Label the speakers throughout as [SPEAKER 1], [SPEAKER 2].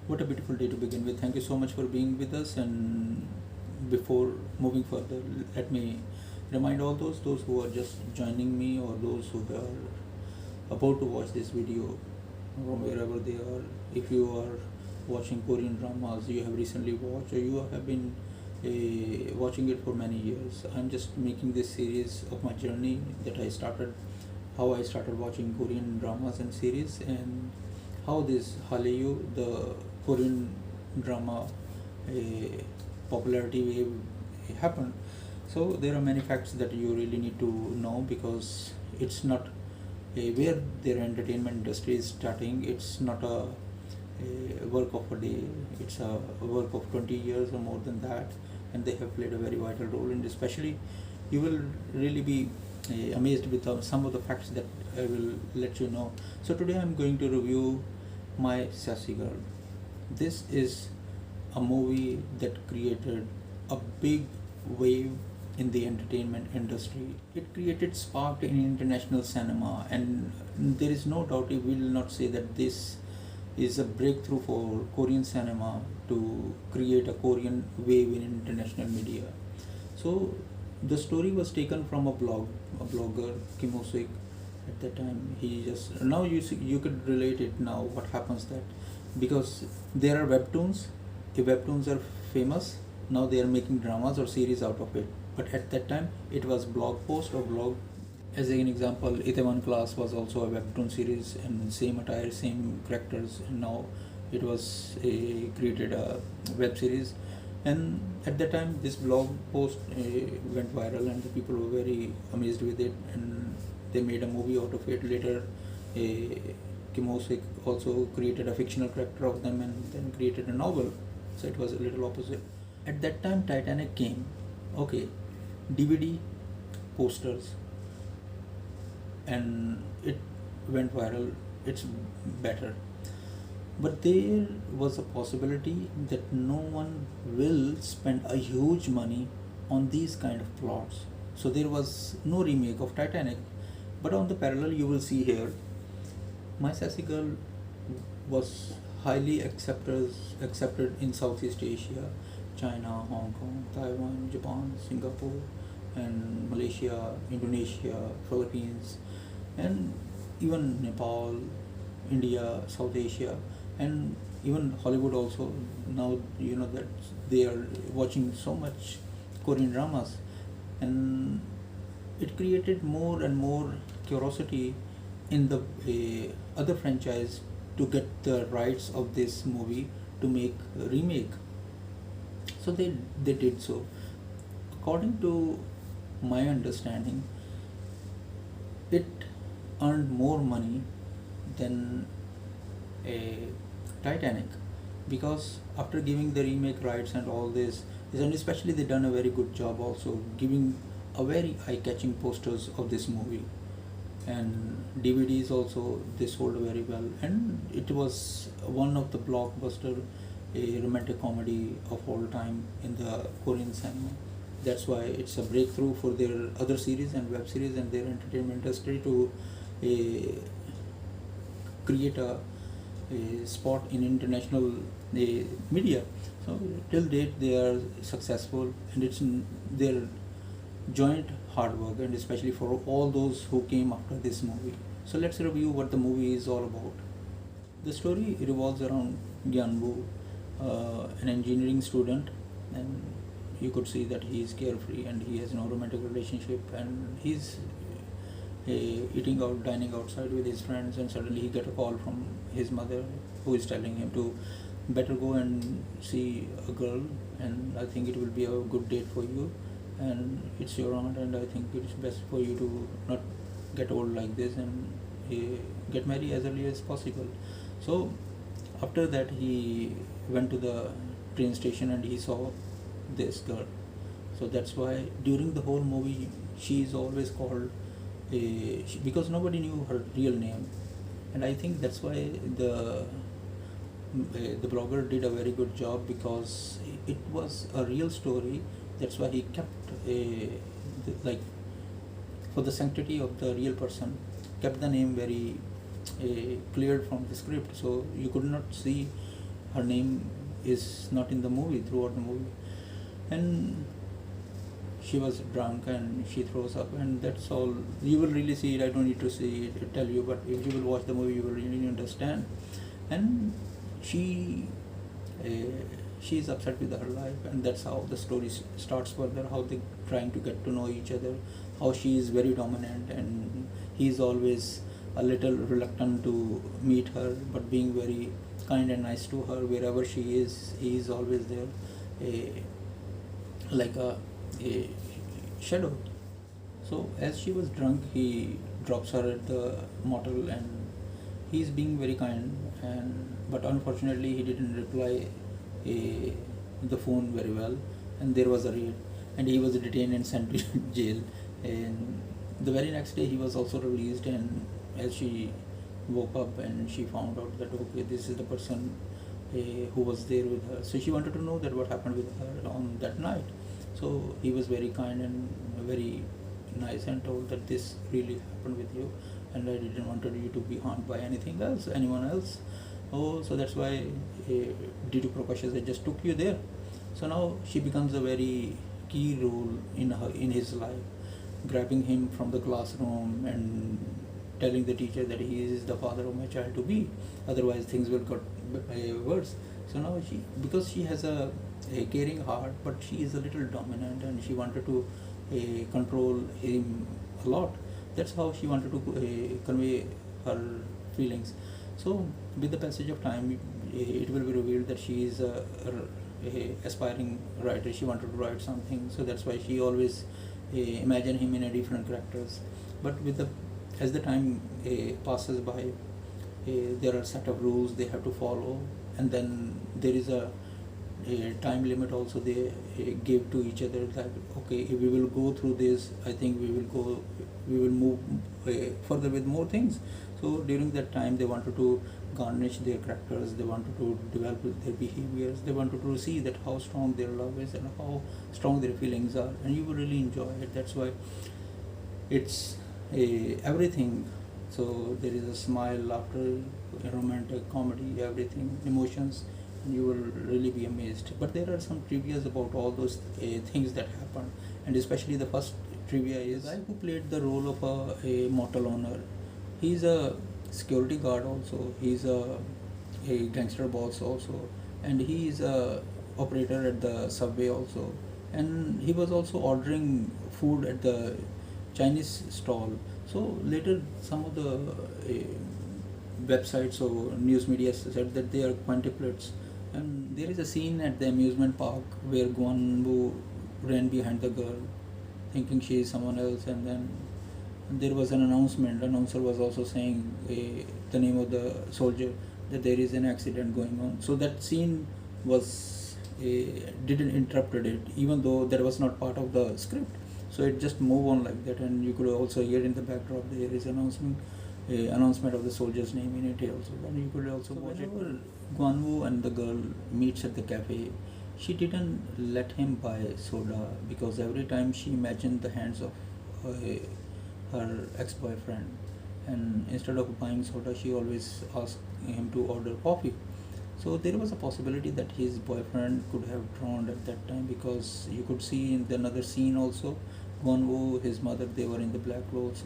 [SPEAKER 1] What a beautiful day to begin with. Thank you so much for being with us. And before moving further, let me remind all those who are just joining me or those who are about to watch this video from wherever they are. If you are watching Korean dramas you have recently watched or you have been watching it for many years, I'm just making this series of my journey that I started, how I started watching Korean dramas and series, and how this Hallyu, the Korean drama popularity wave happened. So there are many facts that you really need to know, because it's not where their entertainment industry is starting. It's not a work of a day. It's a work of 20 years or more than that, and they have played a very vital role. And especially, you will really be amazed with some of the facts that I will let you know. So today I'm going to review My Sassy Girl. This is a movie that created a big wave in the entertainment industry. It created spark in international cinema, and there is no doubt we will not say that this is a breakthrough for Korean cinema to create a Korean wave in international media. So the story was taken from a blogger, Kim Ho-sik. At that time, he just now you could relate it now. What happens that because there are webtoons, if webtoons are famous, now they are making dramas or series out of it. But at that time, it was blog post or blog. As an example, Itaewon Class was also a webtoon series and same attire, same characters, and now it was created a web series. And at that time, this blog post went viral, and the people were very amazed with it, and they made a movie out of it. Later, Kim Ho-sik also created a fictional character of them and then created a novel. So it was a little opposite. At that time, Titanic came. Okay, DVD posters, and it went viral. It's better, but there was a possibility that no one will spend a huge money on these kind of plots. So there was no remake of Titanic. But on the parallel, you will see here, My Sassy Girl was highly accepted in Southeast Asia, China, Hong Kong, Taiwan, Japan, Singapore, and Malaysia, Indonesia, Philippines, and even Nepal, India, South Asia, and even Hollywood also. Now you know that they are watching so much Korean dramas, and it created more and more curiosity in the other franchise to get the rights of this movie to make a remake. So they did so. According to my understanding, it earned more money than a Titanic, because after giving the remake rights and all this, and especially they done a very good job also giving a very eye-catching posters of this movie, and DVDs also they sold very well, and it was one of the blockbuster a romantic comedy of all time in the Korean cinema. That's why it's a breakthrough for their other series and web series and their entertainment industry to create a spot in international media. So till date they are successful, and it's their joint hard work, and especially for all those who came after this movie. So let's review what the movie is all about. The story revolves around Gyeon Woo, an engineering student, and you could see that he is carefree and he has no romantic relationship, and he's dining outside with his friends, and suddenly he get a call from his mother who is telling him to better go and see a girl, and I think it will be a good date for you, and it's your aunt, and I think it's best for you to not get old like this, and get married as early as possible. So after that he went to the train station and he saw this girl. So that's why during the whole movie she is always called because nobody knew her real name, and I think that's why the blogger did a very good job, because it was a real story. That's why he kept like, for the sanctity of the real person, kept the name very cleared from the script, so you could not see her name is not in the movie throughout the movie. And she was drunk and she throws up, and that's all. You will really see it. I don't need to see it, tell you, but if you will watch the movie, you will really understand. And she uh, she is upset with her life, and that's how the story starts further. How they trying to get to know each other. How she is very dominant, and he is always a little reluctant to meet her, but being very kind and nice to her wherever she is. He is always there, like a shadow. So as she was drunk, he drops her at the motel, and he's being very kind. And but unfortunately, he didn't reply the phone very well, and there was a raid, and he was detained and sent to jail. And the very next day, he was also released. And as she woke up, and she found out that okay, this is the person who was there with her. So she wanted to know that what happened with her on that night. So he was very kind and very nice, and told that this really happened with you, and I didn't want you to be harmed by anything else, anyone else. Oh, so that's why due to precautions I just took you there. So now she becomes a very key role in his life, grabbing him from the classroom and telling the teacher that he is the father of my child to be, otherwise things will get worse. So now because she has a caring heart, but she is a little dominant, and she wanted to control him a lot. That's how she wanted to convey her feelings. So with the passage of time, it will be revealed that she is a aspiring writer. She wanted to write something, so that's why she always imagine him in a different characters. But as the time passes by, there are set of rules they have to follow, and then there is a time limit also they give to each other, that okay, if we will go through this, I think we will move further with more things. So during that time, they wanted to garnish their characters, they wanted to develop their behaviors, they wanted to see that how strong their love is and how strong their feelings are, and you will really enjoy it. That's why it's everything. So there is a smile, laughter, a romantic comedy, everything, emotions, and you will really be amazed. But there are some trivias about all those things that happen, and especially the first trivia is the guy who played the role of a motel owner. He's a security guard also. He's a gangster boss also, and he is a operator at the subway also. And he was also ordering food at the Chinese stall. So later, some of the websites or news media said that they are quintuplets. And there is a scene at the amusement park where Gyeon Woo ran behind the girl, thinking she is someone else, and then there was an announcement. Announcer was also saying the name of the soldier, that there is an accident going on. So that scene was didn't interrupted it, even though that was not part of the script. So it just moved on like that, and you could also hear in the backdrop there is announcement of the soldier's name in it also, and you could also watch it. Gyeon Woo and the girl meets at the cafe. She didn't let him buy soda, because every time she imagined the hands of her ex-boyfriend, and instead of buying soda, she always asked him to order coffee. So there was a possibility that his boyfriend could have drowned at that time, because you could see in another scene also, Gyeon Woo, his mother, they were in the black clothes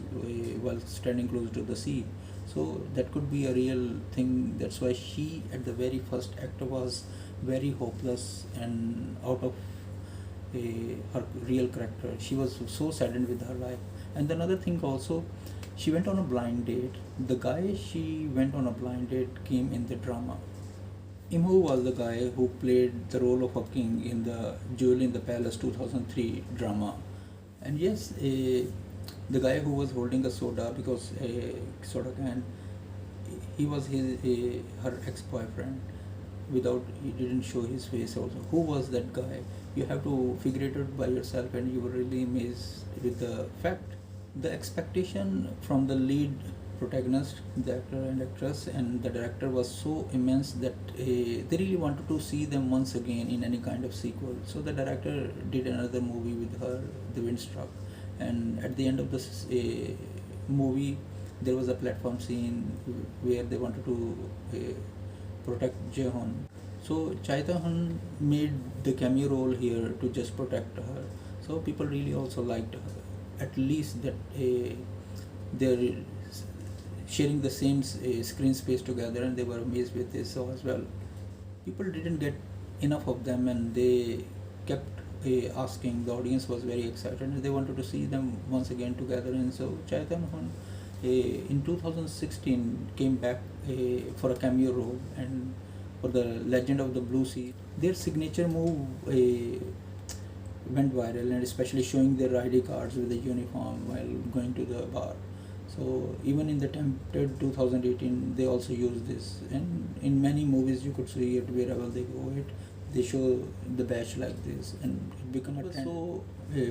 [SPEAKER 1] while standing close to the sea. So that could be a real thing. That's why she, at the very first act, was very hopeless and out of her real character. She was so saddened with her life. And another thing also, she went on a blind date. The guy she went on a blind date came in the drama. Imho was the guy who played the role of a king in the Jewel in the Palace 2003 drama. And yes, the guy who was holding a soda, because a soda can, he was her ex-boyfriend. He didn't show his face also. Who was that guy? You have to figure it out by yourself, and you were really amazed with the fact. The expectation from the lead protagonist, the actor and actress, and the director was so immense that they really wanted to see them once again in any kind of sequel. So the director did another movie with her, The Wind Struck, and at the end of this movie, there was a platform scene where they wanted to protect Jaehoon. So Chaitanya made the cameo role here to just protect her. So people really also liked her. At least that they're sharing the same screen space together, and they were amazed with this. So as well, people didn't get enough of them, and they kept asking. The audience was very excited, and they wanted to see them once again together. And so Chaitanya in 2016 came back for a cameo role, and for the Legend of the Blue Sea. Their signature move went viral, and especially showing their ID cards with the uniform while going to the bar. So even in the Tempted 2018, they also use this, and in many movies you could see it wherever they go. They show the badge like this, and it became a trend. So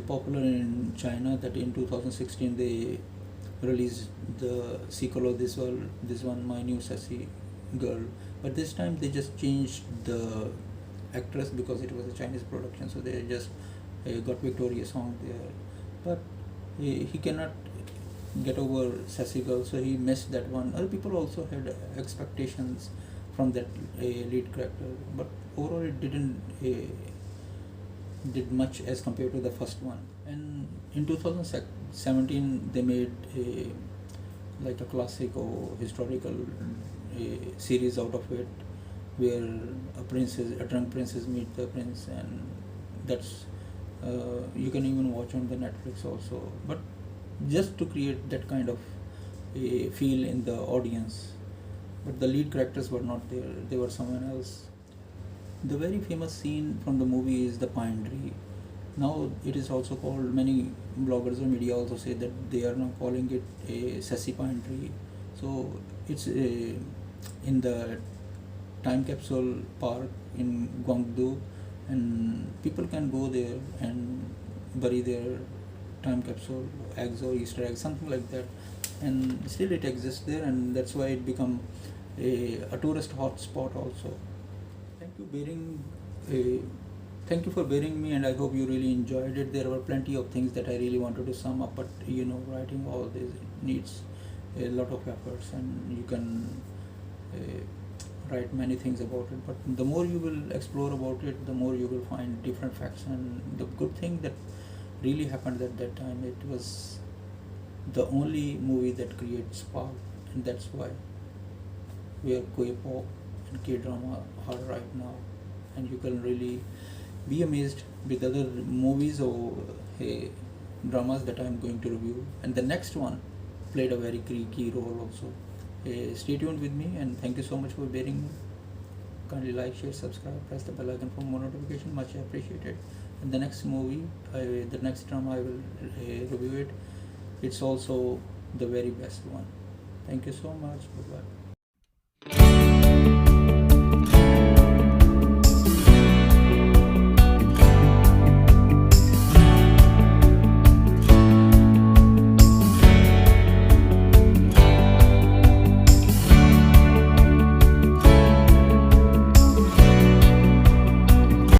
[SPEAKER 1] popular in China that in 2016 they released the sequel of this one, My New Sassy Girl. But this time they just changed the actress because it was a Chinese production, so they just got Victoria Song there. But he cannot get over Sassy Girl, so he missed that one. Other people also had expectations from that lead character, but overall it didn't did much as compared to the first one. And in 2017 they made like a classic or historical series out of it, where a drunk princess meet the prince, and that's you can even watch on the Netflix also. But just to create that kind of a feel in the audience, but the lead characters were not there; they were someone else. The very famous scene from the movie is the pine tree. Now it is also called, many bloggers or media also say that they are now calling it a Sassy Pine Tree. So it's in the Time Capsule Park in Gyeon-do, and people can go there and bury their time capsule eggs or Easter eggs, something like that, and still it exists there, and that's why it become a tourist hotspot also. Thank you bearing thank you for bearing me, and I hope you really enjoyed it. There were plenty of things that I really wanted to sum up, but writing all this, it needs a lot of efforts, and you can write many things about it. But the more you will explore about it, the more you will find different facts. And the good thing that really happened at that time, it was the only movie that creates spark, and that's why where K-pop and K-drama are right now. And you can really be amazed with other movies or dramas that I'm going to review. And the next one played a very key role also. Stay tuned with me, and thank you so much for bearing me. Kindly like, share, subscribe, press the bell icon for more notification, much appreciated. And the next movie, the next drama I will review it. It's also the very best one. Thank you so much. Bye bye.